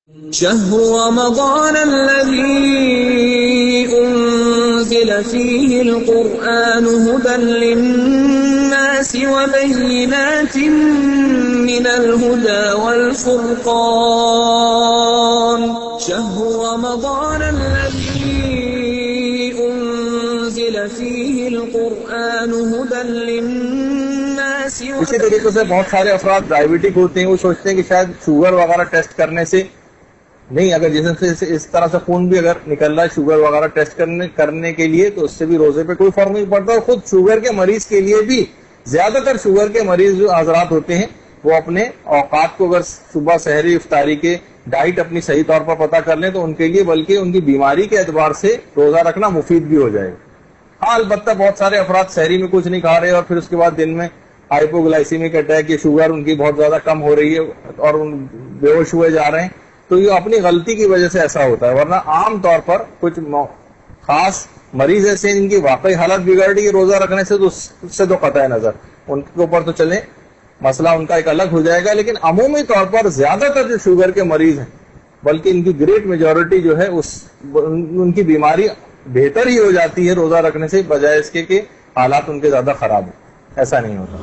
شهر رمضان الذي أنزل فيه القرآن هدى للناس وبينات من الهدى والفرقان شهر رمضان الذي أنزل فيه القرآن هدى للناس. اسی طریقے سے بہت سارے افراد ڈائبٹک ہوتے ہیں، وہ سوچتے ہیں کہ شاید شوگر وغیرہ ٹیسٹ کرنے سے نہیں، اگر جسم سے اس طرح سے خون بھی اگر نکل رہا ہے شوگر وغیرہ ٹیسٹ کرنے کے لیے تو اس سے بھی روزے پہ کوئی فرق نہیں پڑتا. اور خود شوگر کے مریض کے لیے بھی زیادہ تر شوگر کے مریض جو حضرات ہوتے ہیں وہ اپنے اوقات کو اگر صبح سحری افطاری کے ڈائٹ اپنی صحیح طور پر پتہ کر لیں تو ان کے لیے بلکہ ان کی بیماری کے اعتبار سے روزہ رکھنا مفید بھی ہو جائے گا. ہاں البتہ بہت سارے افراد سحری میں کچھ نہیں کھا رہے اور پھر اس کے بعد دن میں ہائپوگلائسیمک اٹیک یا شوگر ان کی بہت زیادہ کم ہو رہی ہے اور بے ہوش ہوئے جا رہے ہیں، تو یہ اپنی غلطی کی وجہ سے ایسا ہوتا ہے. ورنہ عام طور پر کچھ خاص مریض ایسے ہیں جن کی واقعی حالت بگڑ رہی ہے روزہ رکھنے سے، تو اس سے تو قطع نظر ان کے اوپر تو چلیں مسئلہ ان کا ایک الگ ہو جائے گا. لیکن عمومی طور پر زیادہ تر جو شوگر کے مریض ہیں بلکہ ان کی گریٹ میجورٹی جو ہے ان کی بیماری بہتر ہی ہو جاتی ہے روزہ رکھنے سے، بجائے اس کے کہ حالات ان کے زیادہ خراب ہیں. ایسا نہیں ہوتا.